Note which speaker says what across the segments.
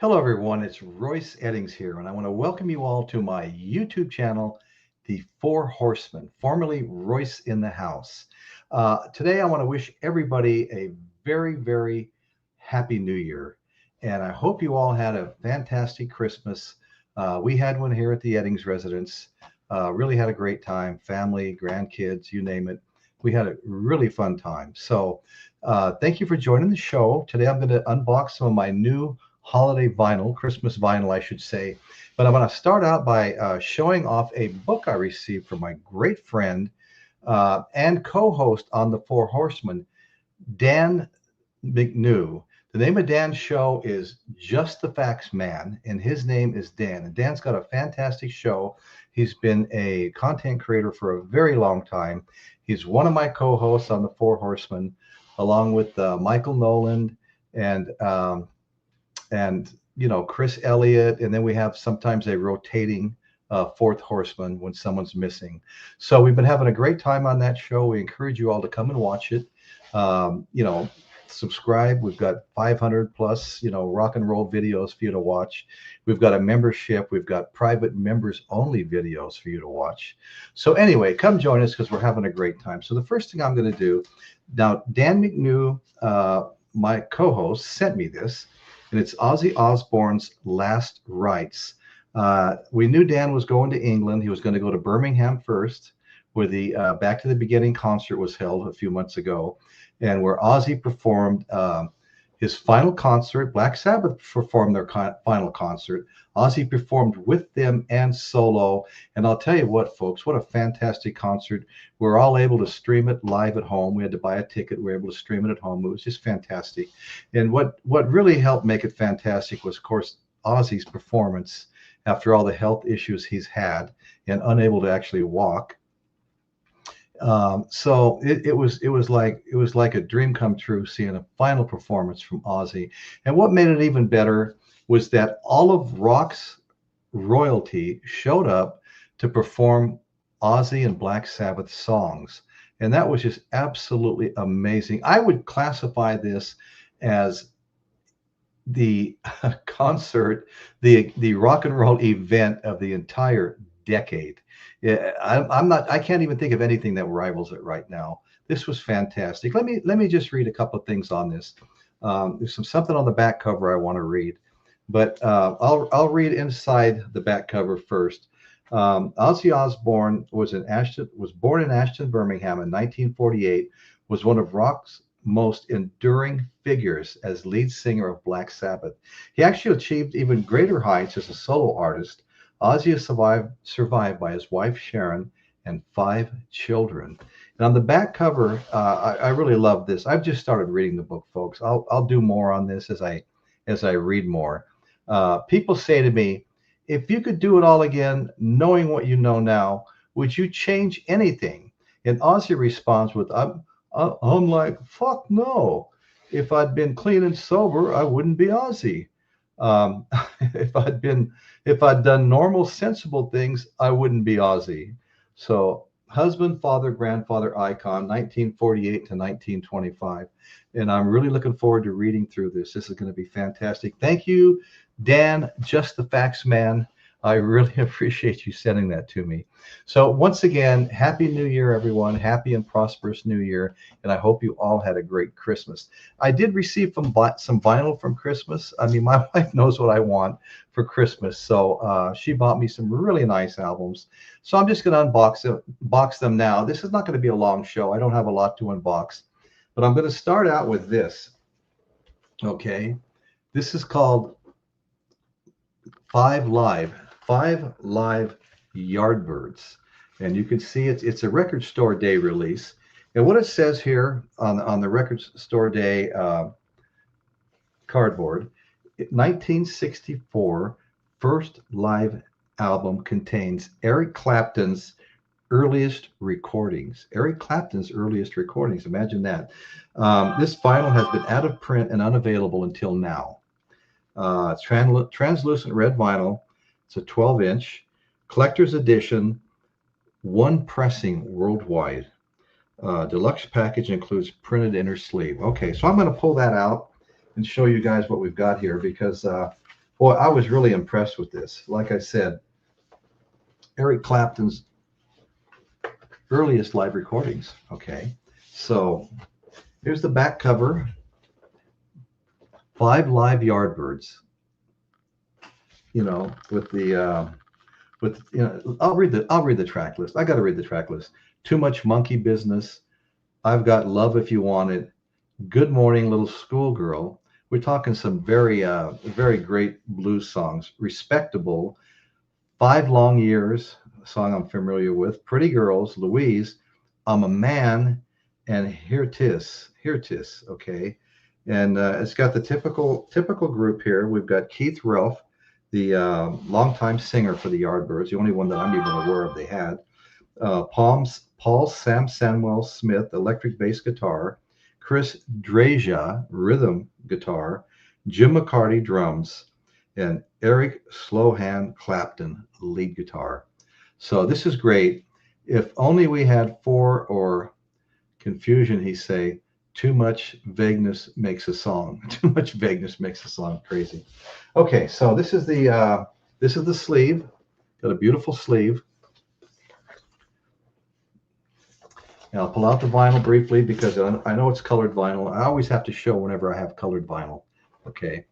Speaker 1: Hello, everyone. It's Royce Eddings here, and I want to welcome you all to my YouTube channel, The Four Horsemen, formerly Royce in the House. Today, I want to wish everybody a very, very happy New Year, and I hope you all had a fantastic Christmas. We had one here at the Eddings residence. Really had a great time, family, grandkids, you name it. We had a really fun time. Thank you for joining the show. Today, I'm going to unbox some of my new holiday vinyl, Christmas vinyl, I should say. But I'm going to start out by showing off a book I received from my great friend and co-host on the Four Horsemen, Dan McNew. The name of Dan's show is Just the Facts Man, and his name is Dan. And Dan's got a fantastic show. He's been a content creator for a very long time. He's one of my co-hosts on the Four Horsemen, along with Michael Noland and Chris Elliott, and then we have sometimes a rotating fourth horseman when someone's missing. So we've been having a great time on that show. We encourage you all to come and watch it. Subscribe. We've got 500 plus rock and roll videos for you to watch. We've got a membership. We've got private members only videos for you to watch. So anyway, come join us because we're having a great time. So the first thing I'm going to do now, Dan McNew, my co-host, sent me this. And it's Ozzy Osbourne's Last Rites. We knew Dan was going to England. He was going to go to Birmingham first, where the Back to the Beginning concert was held a few months ago, and where Ozzy performed his final concert. Black Sabbath performed their final concert. Ozzy performed with them and solo. And I'll tell you what, folks, what a fantastic concert. We were all able to stream it live at home. We had to buy a ticket. We were able to stream it at home. It was just fantastic. And what really helped make it fantastic was, of course, Ozzy's performance after all the health issues he's had and unable to actually walk. So it was like a dream come true seeing a final performance from Ozzy. And what made it even better was that all of rock's royalty showed up to perform Ozzy and Black Sabbath songs, and that was just absolutely amazing. I would classify this as the concert, the rock and roll event of the entire decade. Yeah, I can't even think of anything that rivals it right now. This was fantastic. Let me just read a couple of things on this. There's something on the back cover I want to read, but I'll read inside the back cover first. Ozzy Osbourne was born in Ashton, Birmingham in 1948. Was one of rock's most enduring figures as lead singer of Black Sabbath. He actually achieved even greater heights as a solo artist. Ozzy is survived by his wife Sharon and 5 children. And on the back cover, I really love this. I've just started reading the book, folks. I'll do more on this as I read more. People say to me, if you could do it all again, knowing what you know now, would you change anything? And Ozzy responds with, I'm like, fuck no. If I'd been clean and sober, I wouldn't be Ozzy. If I'd done normal, sensible things, I wouldn't be Ozzy. So, husband, father, grandfather icon, 1948 to 1925. And I'm really looking forward to reading through this. This is going to be fantastic. Thank you, Dan, Just the Facts Man. I really appreciate you sending that to me. So once again, Happy New Year, everyone. Happy and prosperous New Year. And I hope you all had a great Christmas. I did receive some vinyl from Christmas. I mean, my wife knows what I want for Christmas. So she bought me some really nice albums. So I'm just going to unbox them now. This is not going to be a long show. I don't have a lot to unbox. But I'm going to start out with this. Okay. This is called 5 Live Yardbirds, and you can see it's a Record Store Day release. And what it says here on the Record Store Day cardboard, 1964 first live album contains Eric Clapton's earliest recordings. Eric Clapton's earliest recordings. Imagine that. This vinyl has been out of print and unavailable until now. Translucent red vinyl. It's a 12-inch collector's edition, 1 pressing worldwide. Deluxe package includes printed inner sleeve. Okay, so I'm going to pull that out and show you guys what we've got here because Boy, I was really impressed with this. Like I said, Eric Clapton's earliest live recordings. Okay, so here's the back cover. 5 live Yardbirds. You know, I'll read the track list. I got to read the track list. Too Much Monkey Business. I've Got Love If You Want It. Good Morning Little Schoolgirl. We're talking some very great blues songs. Respectable. 5 Long Years, a song I'm familiar with. Pretty Girls, Louise, I'm a Man, and Here 'Tis. Okay, and it's got the typical group here. We've got Keith Relf, the longtime singer for the Yardbirds, the only one that I'm even aware of they had. Paul Sam Samuel Smith, electric bass guitar. Chris Draja, rhythm guitar. Jim McCarty, drums. And Eric Slowhand Clapton, lead guitar. So this is great. If only we had 4, or confusion, he say, too much vagueness makes a song. Too much vagueness makes a song crazy. Okay, so this is the sleeve. Got a beautiful sleeve. And I'll pull out the vinyl briefly because I know it's colored vinyl. I always have to show whenever I have colored vinyl. Okay.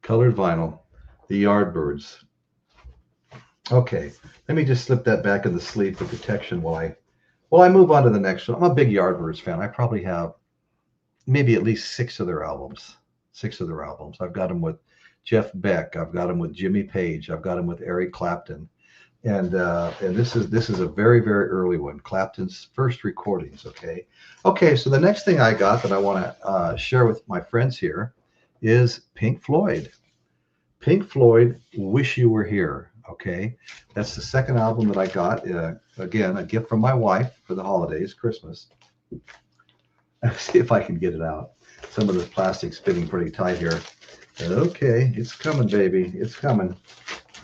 Speaker 1: Colored vinyl, the Yardbirds. Okay, let me just slip that back in the sleeve for protection while I move on to the next one. I'm a big Yardbirds fan. I probably have maybe at least 6 of their albums. I've got them with Jeff Beck. I've got them with Jimmy Page. I've got them with Eric Clapton. And this is a very early one, Clapton's first recordings. Okay, so the next thing I got that I want to share with my friends here is Pink Floyd. Wish You Were Here. Okay, that's the second album that I got. Again, a gift from my wife for the holidays, Christmas. Let's see if I can get it out. Some of the plastic's fitting pretty tight here. Okay, it's coming, baby. It's coming.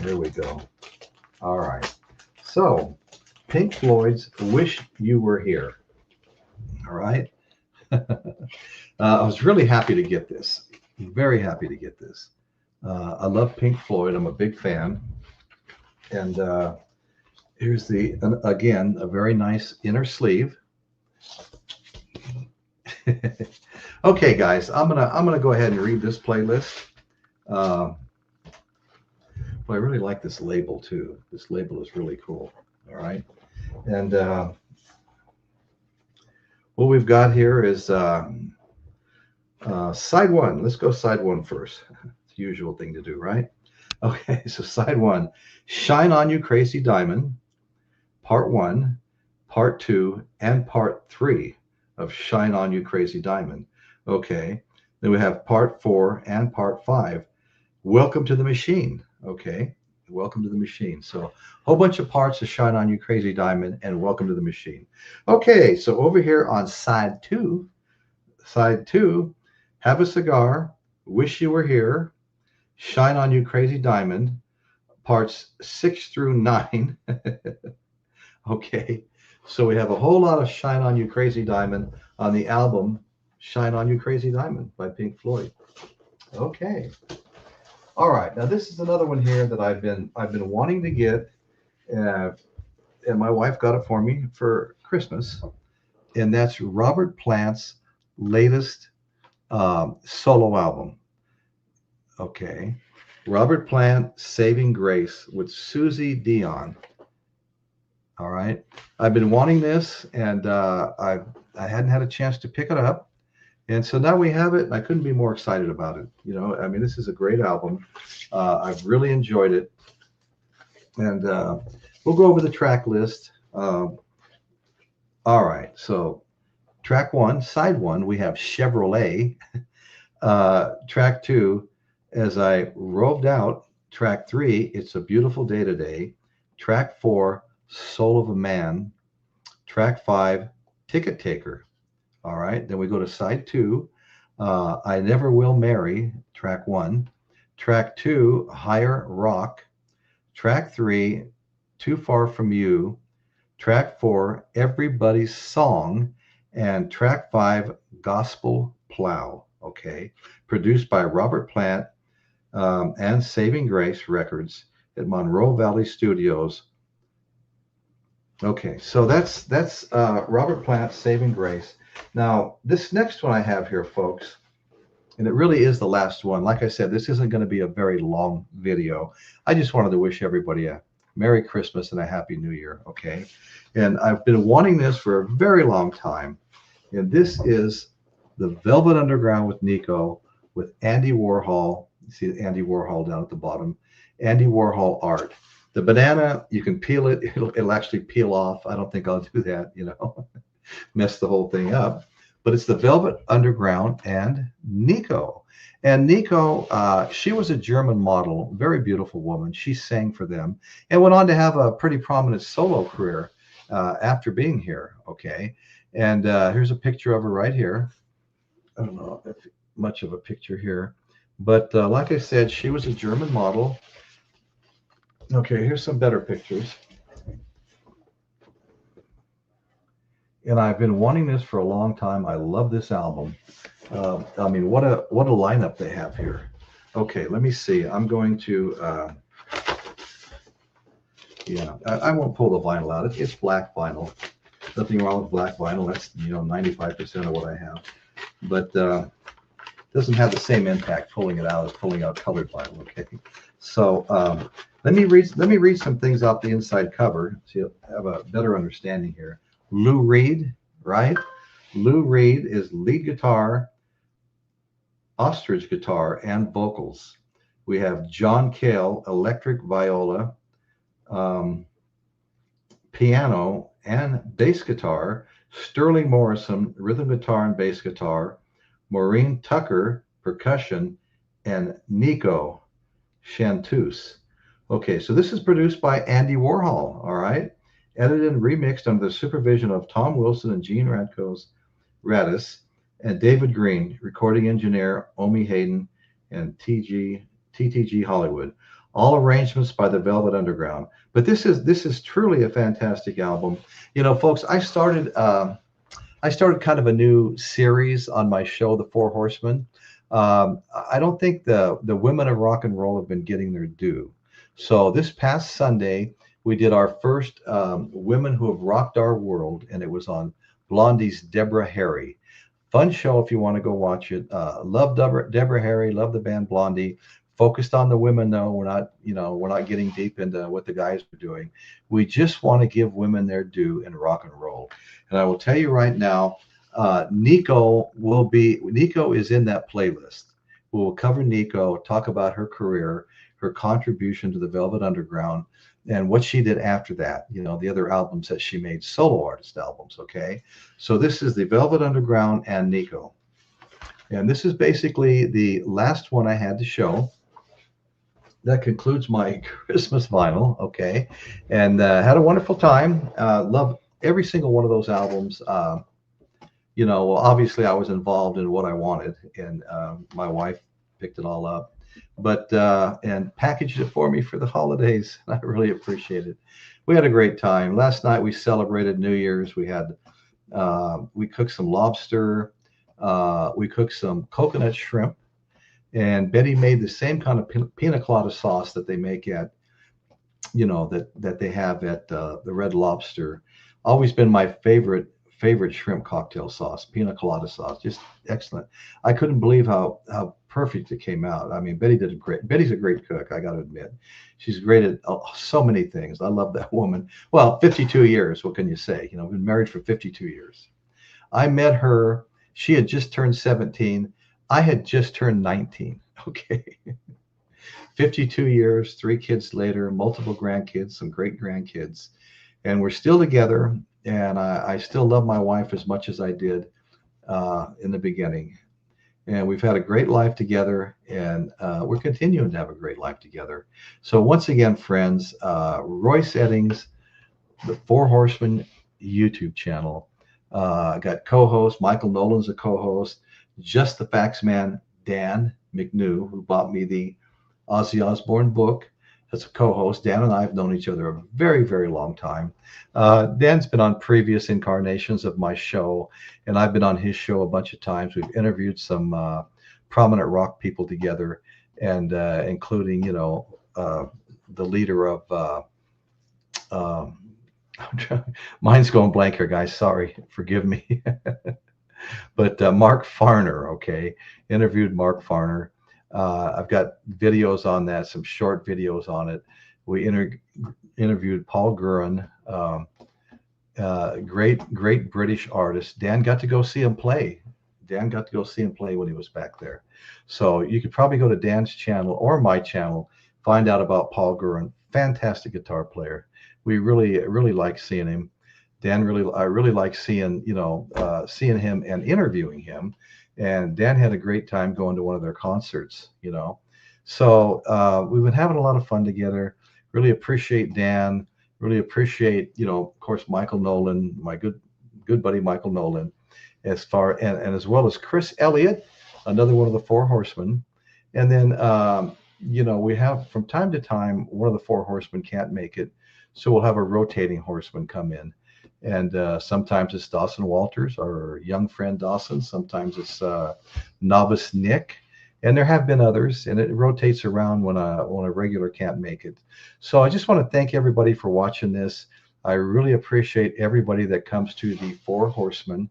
Speaker 1: There we go. All right. So, Pink Floyd's Wish You Were Here. All right. I was really happy to get this. Very happy to get this. I love Pink Floyd. I'm a big fan. And here's again, a very nice inner sleeve. Okay, guys, I'm gonna go ahead and read this playlist. Well, I really like this label too. This label is really cool. All right, and what we've got here is side one. Let's go side one first. It's the usual thing to do, right? Okay, so side one, Shine On You Crazy Diamond, part 1, part 2, and part 3 of Shine On You Crazy Diamond. Okay, then we have part 4 and part 5, Welcome to the Machine. Okay, Welcome to the Machine. So a whole bunch of parts of Shine On You Crazy Diamond and Welcome to the Machine. Okay, so over here on side two, Have a Cigar, Wish You Were Here, Shine On You Crazy Diamond, parts 6 through 9. Okay, so we have a whole lot of Shine On You Crazy Diamond on the album Shine On You Crazy Diamond by Pink Floyd. Okay. All right, now this is another one here that I've been wanting to get, and my wife got it for me for Christmas, and that's Robert Plant's latest solo album. Okay, Robert Plant, Saving Grace with Susie Dion. All right, I've been wanting this, and I hadn't had a chance to pick it up, and so now we have it, and I couldn't be more excited about it. You know, I mean, this is a great album. I've really enjoyed it, and we'll go over the track list. All right, so track 1, side 1, we have Chevrolet. Track 2, As I Roved Out. Track 3, It's a Beautiful Day Today. Track 4, Soul of a Man. Track 5, Ticket Taker. All right, then we go to side 2, I Never Will Marry. Track 1. Track 2, Higher Rock. Track 3, Too Far From You. Track 4, Everybody's Song. And track 5, Gospel Plow. Okay, produced by Robert Plant, and Saving Grace Records at Monroe Valley Studios. Okay, so that's Robert Plant, Saving Grace. Now, this next one I have here, folks, and it really is the last one. Like I said, this isn't going to be a very long video. I just wanted to wish everybody a Merry Christmas and a Happy New Year, okay? And I've been wanting this for a very long time. And this is the Velvet Underground with Nico with Andy Warhol. You see Andy Warhol down at the bottom. Andy Warhol art. The banana, you can peel it. It'll actually peel off. I don't think I'll do that, mess the whole thing up. But it's the Velvet Underground and Nico. And Nico, she was a German model, very beautiful woman. She sang for them and went on to have a pretty prominent solo career after being here, okay? And here's a picture of her right here. I don't know if much of a picture here. But like I said, she was a German model. Okay, here's some better pictures. And I've been wanting this for a long time. I love this album. I mean, what a lineup they have here. Okay, let me see. I'm going to, yeah, I won't pull the vinyl out. It's black vinyl. Nothing wrong with black vinyl. That's 95% of what I have. But doesn't have the same impact pulling it out as pulling out colored vinyl. Okay, so let me read some things off the inside cover so you'll have a better understanding here. Lou Reed, right? Lou Reed is lead guitar, ostrich guitar, and vocals. We have John Cale, electric viola, piano, and bass guitar. Sterling Morrison, rhythm guitar and bass guitar. Maureen Tucker, percussion, and Nico chanteuse. Okay, so this is produced by Andy Warhol, all right? Edited and remixed under the supervision of Tom Wilson and Gene Radis, and David Green, recording engineer Omi Hayden, and TTG Hollywood. All arrangements by the Velvet Underground. But this is truly a fantastic album. Folks, I started kind of a new series on my show, The Four Horsemen. I don't think the women of rock and roll have been getting their due. So this past Sunday, we did our first Women Who Have Rocked Our World, and it was on Blondie's Deborah Harry. Fun show if you want to go watch it. Love Deborah Harry, love the band Blondie. Focused on the women, though. We're not getting deep into what the guys are doing. We just want to give women their due in rock and roll. And I will tell you right now, Nico is in that playlist. We will cover Nico, talk about her career, her contribution to the Velvet Underground, and what she did after that, the other albums that she made, solo artist albums, okay? So this is the Velvet Underground and Nico. And this is basically the last one I had to show. That concludes my Christmas vinyl, okay? And had a wonderful time. Love every single one of those albums. Obviously I was involved in what I wanted, and my wife picked it all up. But and packaged it for me for the holidays. I really appreciate it. We had a great time. Last night we celebrated New Year's. We cooked some lobster. We cooked some coconut shrimp, and Betty made the same kind of pina colada sauce that they make at, that they have at the Red Lobster. Always been my favorite shrimp cocktail sauce, pina colada sauce, just excellent. I couldn't believe how perfect it came out. I mean, Betty's a great cook, I got to admit. She's great at so many things. I love that woman. Well, 52 years, what can you say? We've been married for 52 years. I met her, she had just turned 17. I had just turned 19, okay? 52 years, 3 kids later, multiple grandkids, some great grandkids, and we're still together. And I still love my wife as much as I did in the beginning. And we've had a great life together, and we're continuing to have a great life together. So once again, friends, Royce Eddings, the Four Horsemen YouTube channel. Got co-host, Michael Nolan's a co-host. Just the Facts Man, Dan McNew, who bought me the Ozzy Osbourne book, as a co-host. Dan and I have known each other a very, very long time. Dan's been on previous incarnations of my show, and I've been on his show a bunch of times. We've interviewed some prominent rock people together, and including, you know, the leader of um, mine's going blank here, guys. Sorry, forgive me. But Mark Farner, okay, interviewed Mark Farner. I've got videos on that, some short videos on it. We interviewed Paul Gurin, great British artist. Dan got to go see him play. Dan got to go see him play when he was back there. So you could probably go to Dan's channel or my channel, find out about Paul Gurin. Fantastic guitar player. We really like seeing him. I really like seeing, you know, seeing him and interviewing him. And Dan had a great time going to one of their concerts, you know. So we've been having a lot of fun together. Really appreciate Dan. Really appreciate, you know, of course, Michael Nolan, my good buddy Michael Nolan, and as well as Chris Elliott, another one of the Four Horsemen. And then you know, we have from time to time one of the Four Horsemen can't make it, so we'll have a rotating horseman come in. And sometimes it's Dawson Walters, our young friend Dawson. Sometimes it's novice Nick. And there have been others, and it rotates around when a regular can't make it. So I just want to thank everybody for watching this. I really appreciate everybody that comes to the Four Horsemen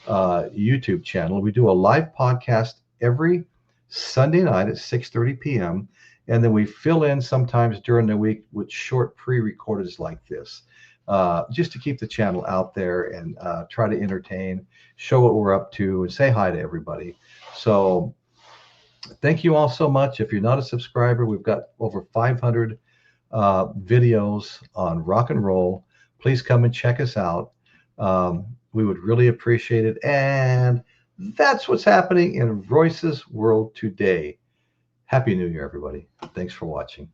Speaker 1: YouTube channel. We do a live podcast every Sunday night at 6:30 p.m. And then we fill in sometimes during the week with short pre-recordeds like this, just to keep the channel out there and try to entertain, show what we're up to, and say hi to everybody. So thank you all so much. If you're not a subscriber, we've got over 500 videos on rock and roll. Please come and check us out. We would really appreciate it. And that's what's happening in Royce's world today. Happy New Year, everybody. Thanks for watching.